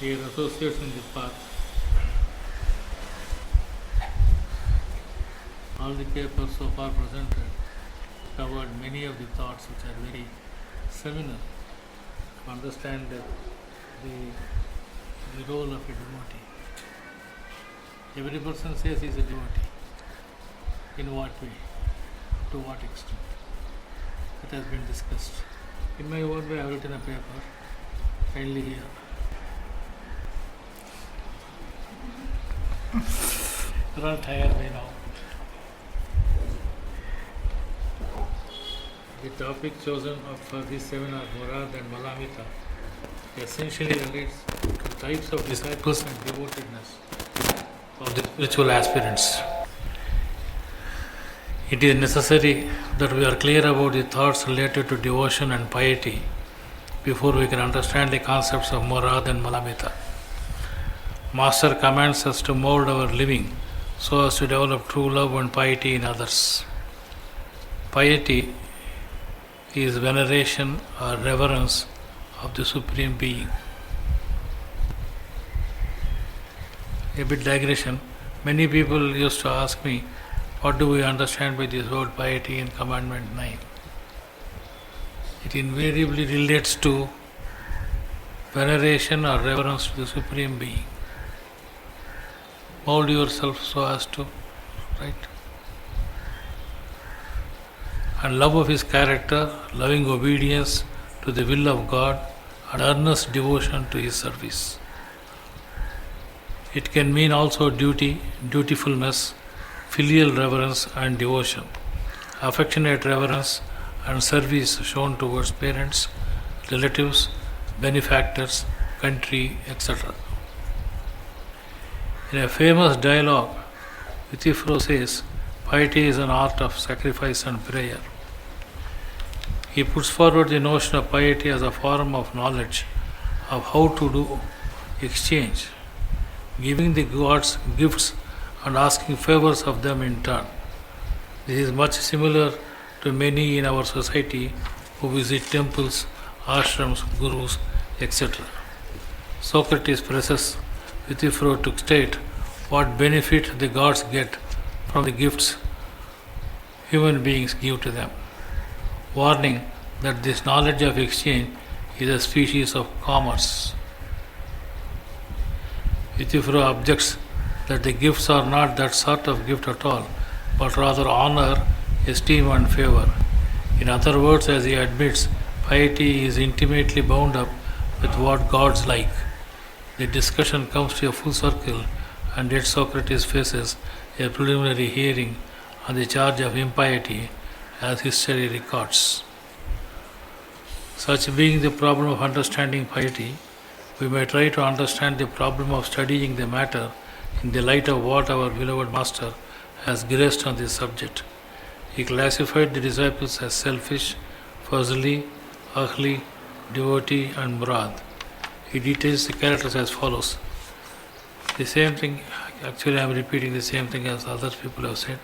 Dear associates in the path, all the papers so far presented covered many of the thoughts which are very seminal to understand the role of a devotee. Every person says he is a devotee. In what way? To what extent? That has been discussed. In my own way, I have written a paper. Kindly hear. You're all tired by now. The topic chosen for this seminar, Murad and Malamita, essentially relates to types of disciples and devotedness of the spiritual aspirants. It is necessary that we are clear about the thoughts related to devotion and piety before we can understand the concepts of Murad and Malamita. Master commands us to mould our living so as to develop true love and piety in others. Piety is veneration or reverence of the Supreme Being. A bit digression. Many people used to ask me, what do we understand by this word piety in Commandment 9? It invariably relates to veneration or reverence to the Supreme Being. Mold yourself so as to, right? And love of His character, loving obedience to the will of God, and earnest devotion to His service. It can mean also duty, dutifulness, filial reverence and devotion, affectionate reverence and service shown towards parents, relatives, benefactors, country, etc. In a famous dialogue, Piety says, piety is an art of sacrifice and prayer. He puts forward the notion of piety as a form of knowledge of how to do exchange, giving the gods gifts and asking favors of them in turn. This is much similar to many in our society who visit temples, ashrams, gurus, etc. Socrates presses Euthyphro to state what benefit the gods get from the gifts human beings give to them, warning that this knowledge of exchange is a species of commerce. Euthyphro objects that the gifts are not that sort of gift at all, but rather honor, esteem and favor. In other words, as he admits, piety is intimately bound up with what gods like. The discussion comes to a full circle, and yet Socrates faces a preliminary hearing on the charge of impiety, as history records. Such being the problem of understanding piety, we may try to understand the problem of studying the matter in the light of what our beloved Master has graced on this subject. He classified the disciples as selfish, fazli, ahli, devotee and murad. He details the characters as follows. The same thing, actually I am repeating the same thing as other people have said.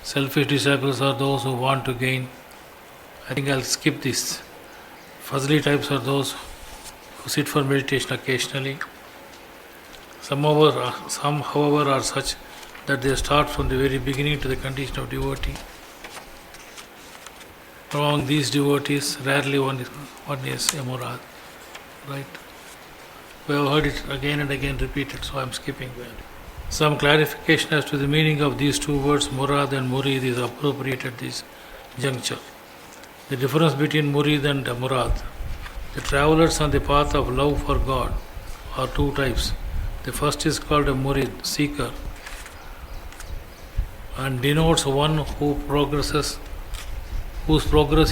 Selfish disciples are those who want to gain. I think I'll skip this. Fazli types are those who sit for meditation occasionally. Some, however, are such that they start from the very beginning to the condition of devotee. Among these devotees, rarely one is a murad. Right? We have heard it again and again repeated, so I am skipping that. Some clarification as to the meaning of these two words, murad and murid, is appropriate at this juncture. The difference between murid and murad. The travelers on the path of love for God are two types. The first is called a murid, seeker, and denotes one whose progress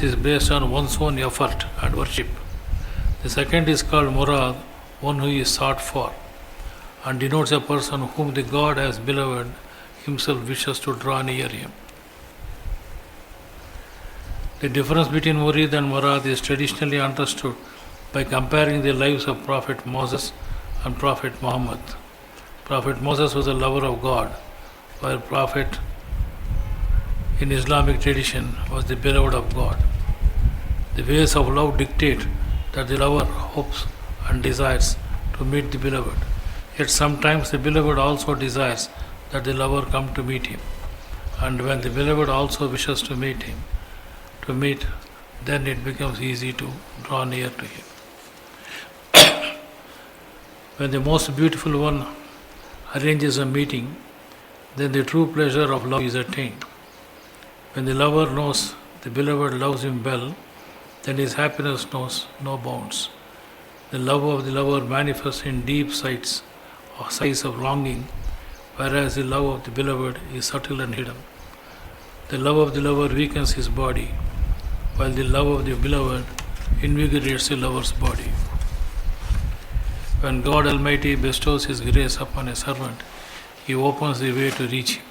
is based on one's own effort and worship. The second is called murad, one who is sought for, and denotes a person whom the God as beloved himself wishes to draw near him. The difference between murid and murad is traditionally understood by comparing the lives of Prophet Moses and Prophet Muhammad. Prophet Moses was a lover of God, while Prophet in Islamic tradition was the beloved of God. The ways of love dictate that the lover hopes and desires to to meet the beloved. Yet sometimes the beloved also desires that the lover come to meet him. And when the beloved also wishes to meet, then it becomes easy to draw near to him. When the most beautiful one arranges a meeting, then the true pleasure of love is attained. When the lover knows the beloved loves him well, then his happiness knows no bounds. The love of the lover manifests in deep sighs of longing, whereas the love of the beloved is subtle and hidden. The love of the lover weakens his body, while the love of the beloved invigorates the lover's body. When God Almighty bestows His grace upon a servant, He opens the way to reach him.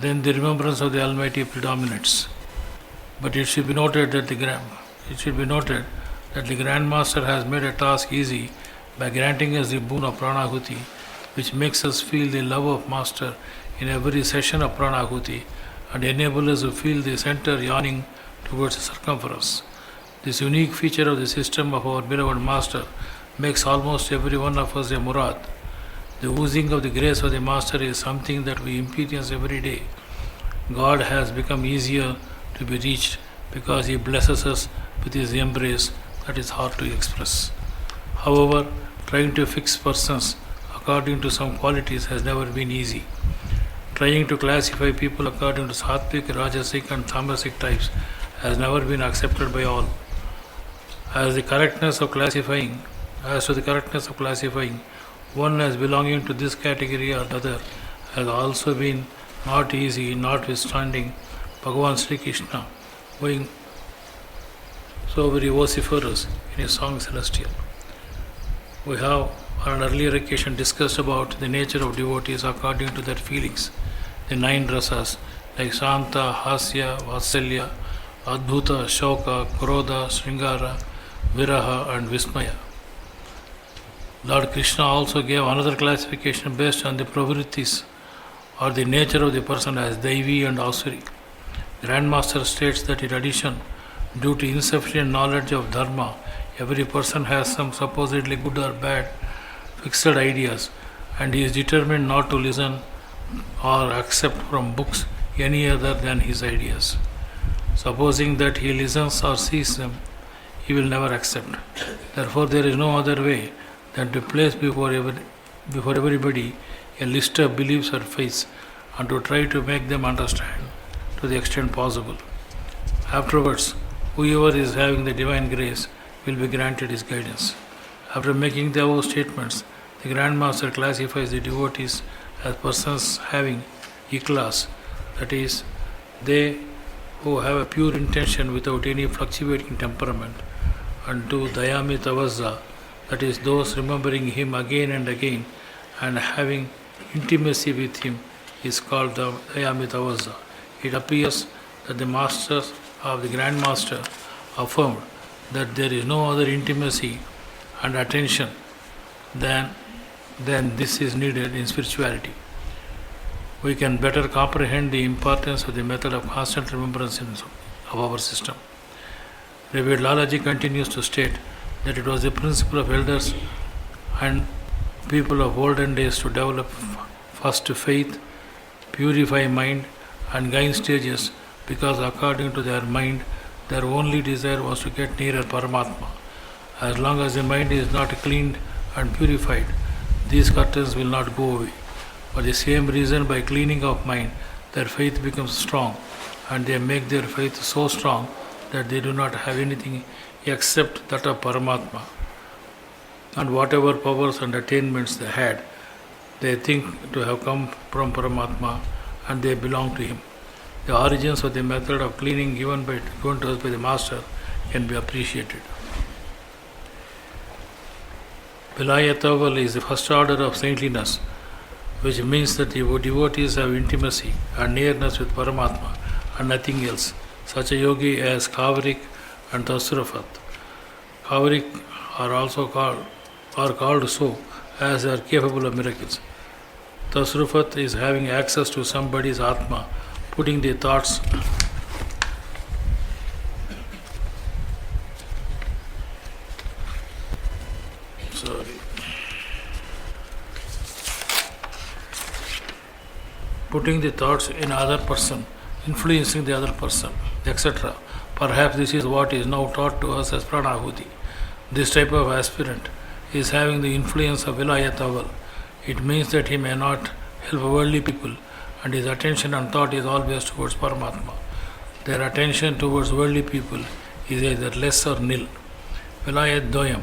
Then the remembrance of the Almighty predominates. But it should be noted that the Grand Master has made a task easy by granting us the boon of Pranahuti, which makes us feel the love of Master in every session of Pranahuti and enable us to feel the center yawning towards the circumference. This unique feature of the system of our beloved Master makes almost every one of us a Murad. The oozing of the grace of the Master is something that we experience every day. God has become easier to be reached because He blesses us with His embrace that is hard to express. However, trying to fix persons according to some qualities has never been easy. Trying to classify people according to Sattvic, Rajasic and Tamasic types has never been accepted by all. As to the correctness of classifying one as belonging to this category or the other has also been not easy, notwithstanding Bhagavan Sri Krishna going so very vociferous in his song Celestial. We have on an earlier occasion discussed about the nature of devotees according to their feelings, the 9 rasas like Shanta, Hasya, Vatsalya, Adbhuta, Shoka, Krodha, Sringara, Viraha and Vismaya. Lord Krishna also gave another classification based on the pravrittis or the nature of the person as Daivi and Asuri. Grandmaster states that in addition, due to insufficient knowledge of Dharma, every person has some supposedly good or bad fixed ideas, and he is determined not to listen or accept from books any other than his ideas. Supposing that he listens or sees them, he will never accept. Therefore, there is no other way than to place before everybody a list of beliefs or faiths and to try to make them understand to the extent possible. Afterwards, whoever is having the divine grace will be granted his guidance. After making the above statements, the Grand Master classifies the devotees as persons having ikhlas, that is, they who have a pure intention without any fluctuating temperament, and to dayami tavazza, that is, those remembering him again and again and having intimacy with him is called the dayami tavazza. It appears that the masters of the Grand Master affirmed that there is no other intimacy and attention than this is needed in spirituality. We can better comprehend the importance of the method of constant remembrance of our system. Revered Lalaji continues to state that it was the principle of elders and people of olden days to develop first faith, purify mind and gain stages, because according to their mind, their only desire was to get nearer Paramatma. As long as the mind is not cleaned and purified, these curtains will not go away. For the same reason, by cleaning of mind, their faith becomes strong, and they make their faith so strong that they do not have anything except that of Paramatma. And whatever powers and attainments they had, they think to have come from Paramatma and they belong to him. The origins of the method of cleaning given to us by the Master can be appreciated. Vilayataval is the first order of saintliness, which means that the devotees have intimacy and nearness with Paramatma and nothing else. Such a yogi as Kavarik and Tasrafat. Kavarik are called so as they are capable of miracles. Tasrufat is having access to somebody's Atma, putting the thoughts putting the thoughts in other person, influencing the other person, etc. Perhaps this is what is now taught to us as Pranahuti. This type of aspirant is having the influence of Vilayat Aval. It means that he may not help worldly people and his attention and thought is always towards Paramatma. Their attention towards worldly people is either less or nil. Vilayat Doyam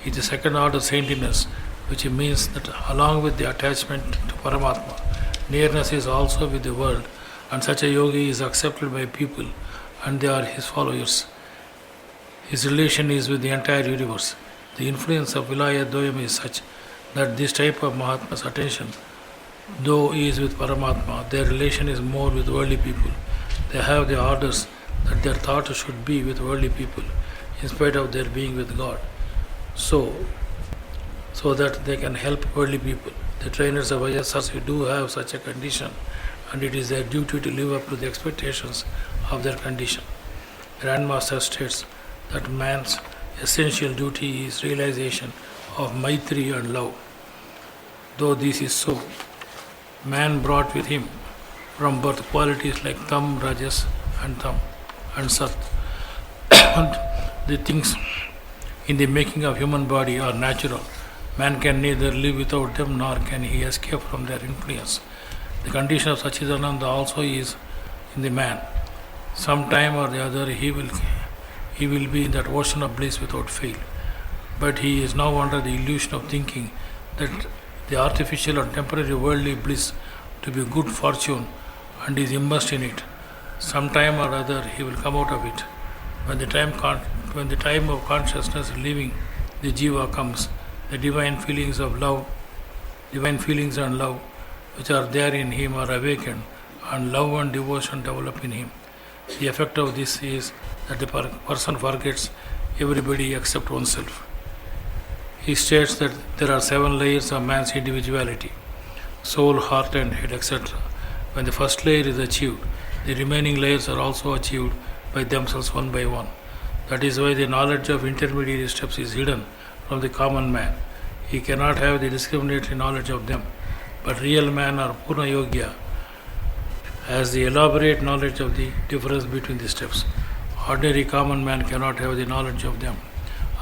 is the second order saintliness, which means that along with the attachment to Paramatma, nearness is also with the world, and such a yogi is accepted by people and they are his followers. His relation is with the entire universe. The influence of Vilayat Doyam is such that this type of Mahatma's attention, though he is with Paramatma, their relation is more with worldly people. They have the orders that their thought should be with worldly people, in spite of their being with God, so that they can help worldly people. The trainers of ISRC do have such a condition, and it is their duty to live up to the expectations of their condition. Grandmaster states that man's essential duty is realization of Maitri and love. Though this is so, man brought with him from birth qualities like Tam, Rajas and Tam and Sat. And the things in the making of human body are natural. Man can neither live without them nor can he escape from their influence. The condition of Sachidananda also is in the man. Some time or the other he will be in that ocean of bliss without fail. But he is now under the illusion of thinking that the artificial or temporary worldly bliss to be good fortune and is immersed in it. Some time or other he will come out of it. When the time of consciousness leaving the jiva comes, the divine feelings and love which are there in him are awakened, and love and devotion develop in him. The effect of this is that the person forgets everybody except oneself. He states that there are 7 layers of man's individuality: soul, heart and head, etc. When the first layer is achieved, the remaining layers are also achieved by themselves one by one. That is why the knowledge of intermediary steps is hidden from the common man. He cannot have the discriminatory knowledge of them, but real man or Purna Yogya has the elaborate knowledge of the difference between the steps. Ordinary common man cannot have the knowledge of them.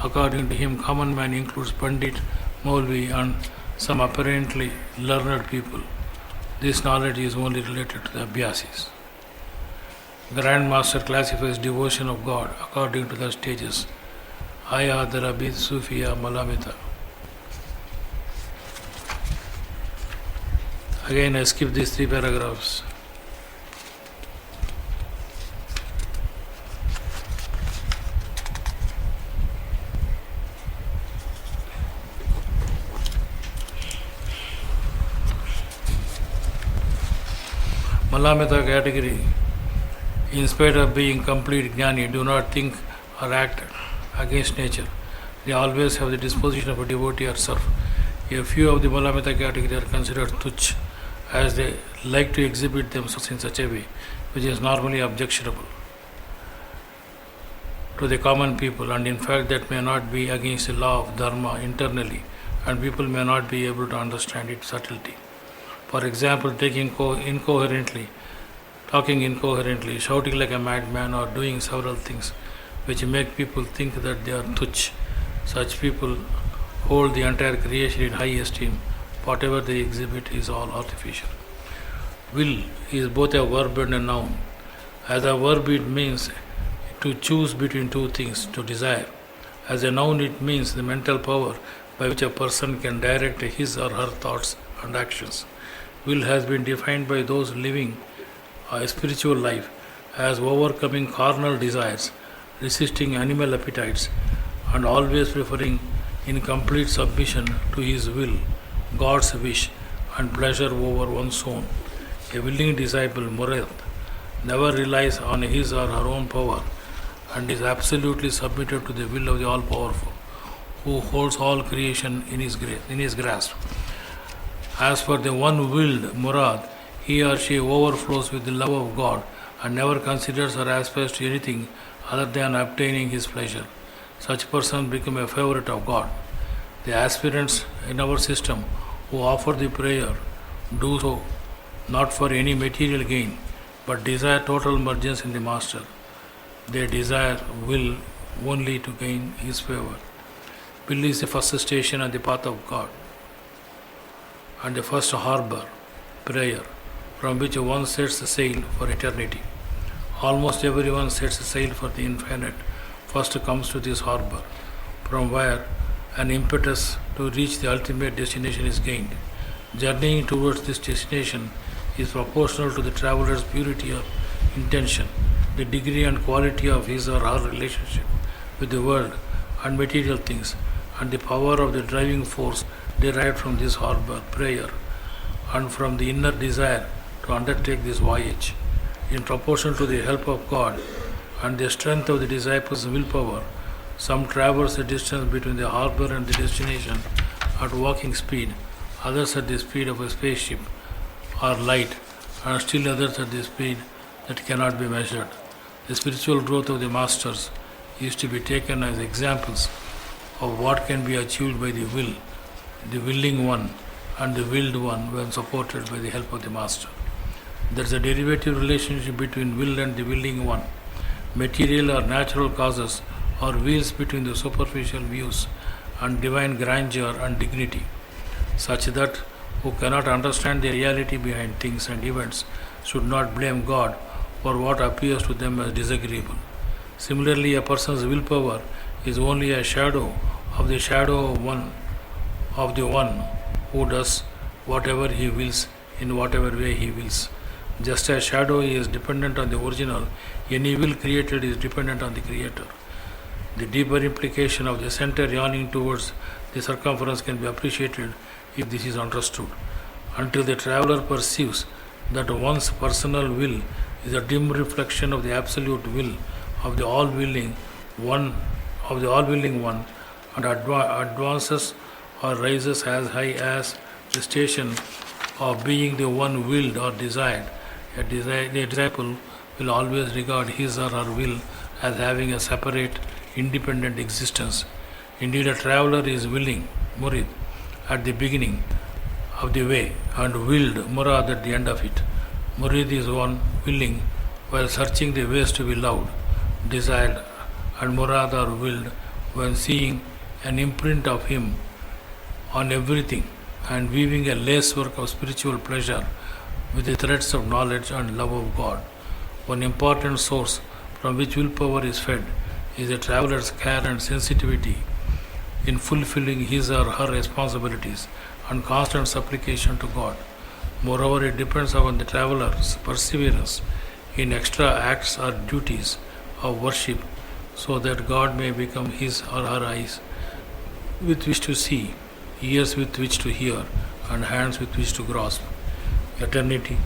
According to him, common man includes Pandit, Maulvi and some apparently learned people. This knowledge is only related to the Abhyasis. Grand Master classifies devotion of God according to the stages: Aya, Darabit, Sufiya, Malamita. Again, I skip these 3 paragraphs. Malamita category. In spite of being complete jnani, do not think or act against nature. They always have the disposition of a devotee or serf. A few of the Malamita category are considered tuch, as they like to exhibit themselves in such a way which is normally objectionable to the common people, and in fact that may not be against the law of dharma internally, and people may not be able to understand its subtlety. For example, talking incoherently, shouting like a madman, or doing several things which make people think that they are tuch. Such people hold the entire creation in high esteem. Whatever they exhibit is all artificial. Will is both a verb and a noun. As a verb, it means to choose between 2 things, to desire. As a noun, it means the mental power by which a person can direct his or her thoughts and actions. Will has been defined by those living a spiritual life as overcoming carnal desires, resisting animal appetites, and always preferring in complete submission to his will, God's wish and pleasure over one's own. A willing disciple, Murad, never relies on his or her own power and is absolutely submitted to the will of the All-Powerful, who holds all creation in his grasp. As for the one-willed Murad, he or she overflows with the love of God and never considers or aspires to anything other than obtaining his pleasure. Such persons become a favorite of God. The aspirants in our system who offer the prayer do so not for any material gain, but desire total emergence in the Master. They desire will only to gain his favor. Will is the first station on the path of God, and the first harbor, prayer, from which one sets sail for eternity. Almost everyone sets sail for the infinite, first comes to this harbor, from where an impetus to reach the ultimate destination is gained. Journeying towards this destination is proportional to the traveler's purity of intention, the degree and quality of his or her relationship with the world and material things, and the power of the driving force derived from this harbor, prayer, and from the inner desire to undertake this voyage. In proportion to the help of God and the strength of the disciples' willpower, some traverse the distance between the harbor and the destination at walking speed, others at the speed of a spaceship or light, and still others at the speed that cannot be measured. The spiritual growth of the masters is to be taken as examples of what can be achieved by the will, the willing one, and the willed one when supported by the help of the master. There is a derivative relationship between will and the willing one. Material or natural causes are wheels between the superficial views and divine grandeur and dignity, such that who cannot understand the reality behind things and events should not blame God for what appears to them as disagreeable. Similarly, a person's willpower is only a shadow of the one who does whatever he wills in whatever way he wills. Just as shadow is dependent on the original, any will created is dependent on the creator. The deeper implication of the center yawning towards the circumference can be appreciated if this is understood. Until the traveler perceives that one's personal will is a dim reflection of the absolute will of the all-willing one, and advances or rises as high as the station of being the one willed or desired, a disciple will always regard his or her will as having a separate, independent existence. Indeed, a traveler is willing, Murid, at the beginning of the way, and willed, Murad, at the end of it. Murid is one willing while searching the ways to be loved, desired, and Murad are willed when seeing an imprint of him on everything and weaving a lacework of spiritual pleasure with the threads of knowledge and love of God. One important source from which willpower is fed is the traveler's care and sensitivity in fulfilling his or her responsibilities and constant supplication to God. Moreover, it depends upon the traveler's perseverance in extra acts or duties of worship, so that God may become his or her eyes with which to see, ears with which to hear, and hands with which to grasp. Eternity,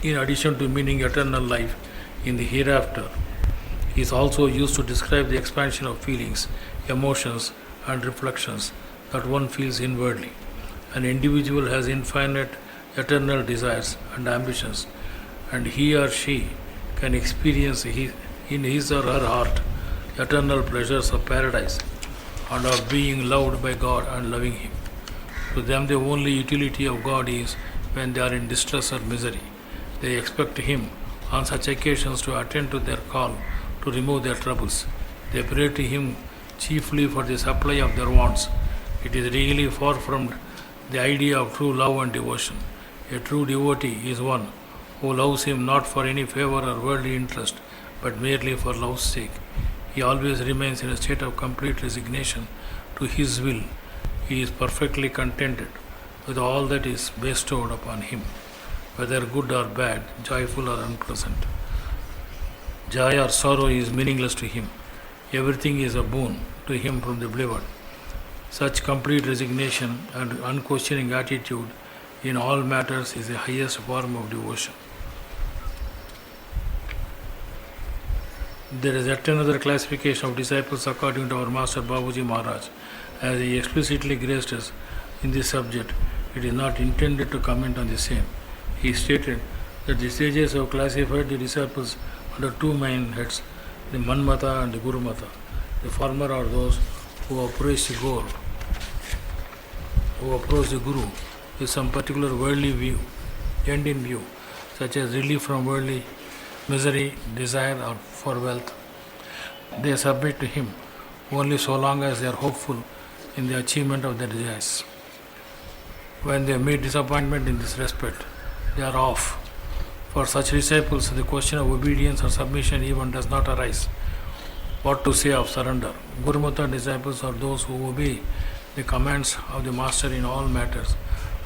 in addition to meaning eternal life in the hereafter, is also used to describe the expansion of feelings, emotions, and reflections that one feels inwardly. An individual has infinite eternal desires and ambitions, and he or she can experience in his or her heart eternal pleasures of paradise and of being loved by God and loving Him. To them, the only utility of God is when they are in distress or misery. They expect Him on such occasions to attend to their call to remove their troubles. They pray to Him chiefly for the supply of their wants. It is really far from the idea of true love and devotion. A true devotee is one who loves Him not for any favor or worldly interest, but merely for love's sake. He always remains in a state of complete resignation to His will. He is perfectly contented with all that is bestowed upon him, whether good or bad, joyful or unpleasant. Joy or sorrow is meaningless to him. Everything is a boon to him from the beloved. Such complete resignation and unquestioning attitude in all matters is the highest form of devotion. There is yet another classification of disciples according to our Master Babuji Maharaj. As he explicitly graced us in this subject, it is not intended to comment on the same. He stated that the sages have classified the disciples under two main heads, the Manmata and the Gurumata. The former are those who approach the goal, who approach the Guru with some particular worldly view, end in view, such as relief from worldly misery, desire, or for wealth. They submit to him only so long as they are hopeful in the achievement of their desires. When they meet disappointment in this respect, they are off. For such disciples, the question of obedience or submission even does not arise. What to say of surrender? Gurumata disciples are those who obey the commands of the Master in all matters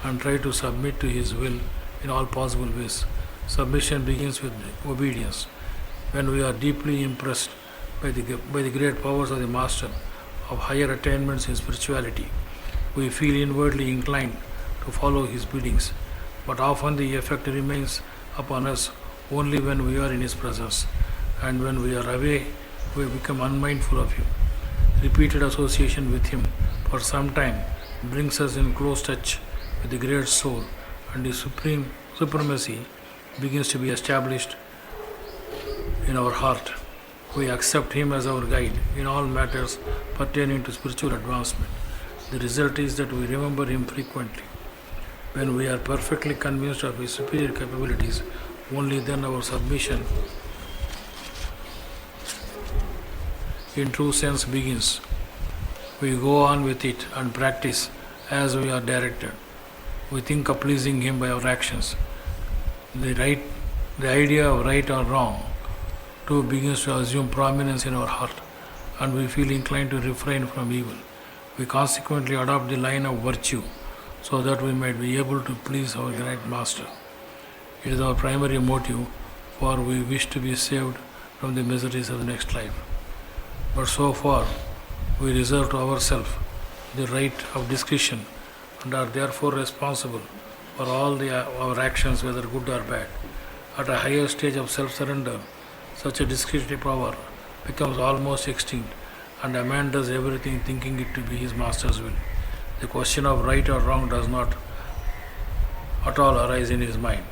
and try to submit to his will in all possible ways. Submission begins with obedience. When we are deeply impressed by the great powers of the Master, of higher attainments in spirituality, we feel inwardly inclined to follow his biddings, but often the effect remains upon us only when we are in his presence, and when we are away, we become unmindful of him. Repeated association with him for some time brings us in close touch with the great soul, and his supremacy begins to be established in our heart. We accept him as our guide in all matters pertaining to spiritual advancement. The result is that we remember him frequently. When we are perfectly convinced of his superior capabilities, only then our submission in true sense begins. We go on with it and practice as we are directed. We think of pleasing him by our actions. The idea of right or wrong too begins to assume prominence in our heart, and we feel inclined to refrain from evil. We consequently adopt the line of virtue so that we might be able to please our great Master. It is our primary motive, for we wish to be saved from the miseries of the next life. But so far, we reserve to ourselves the right of discretion and are therefore responsible for all our actions, whether good or bad. At a higher stage of self-surrender, such a discretionary power becomes almost extinct, and a man does everything thinking it to be his Master's will. The question of right or wrong does not at all arise in his mind,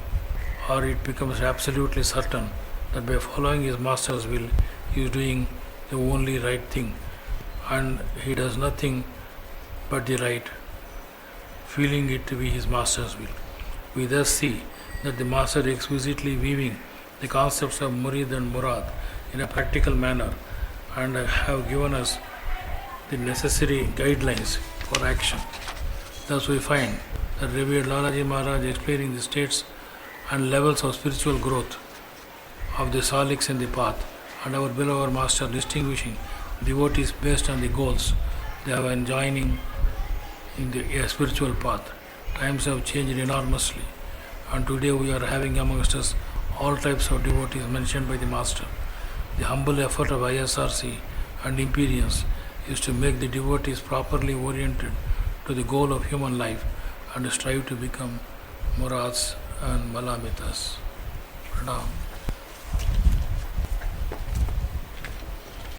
or it becomes absolutely certain that by following his Master's will, he is doing the only right thing, and he does nothing but the right, feeling it to be his Master's will. We thus see that the Master is exquisitely weaving the concepts of Murid and Murad in a practical manner, and have given us the necessary guidelines for action. Thus we find that revered Lalaji Maharaj explaining the states and levels of spiritual growth of the saliks in the path, and our beloved Master distinguishing devotees based on the goals they have enjoying in the spiritual path. Times have changed enormously, and today we are having amongst us all types of devotees mentioned by the Master. The humble effort of ISRC and Imperience is to make the devotees properly oriented to the goal of human life and strive to become Murads and Malamitas. Pranam.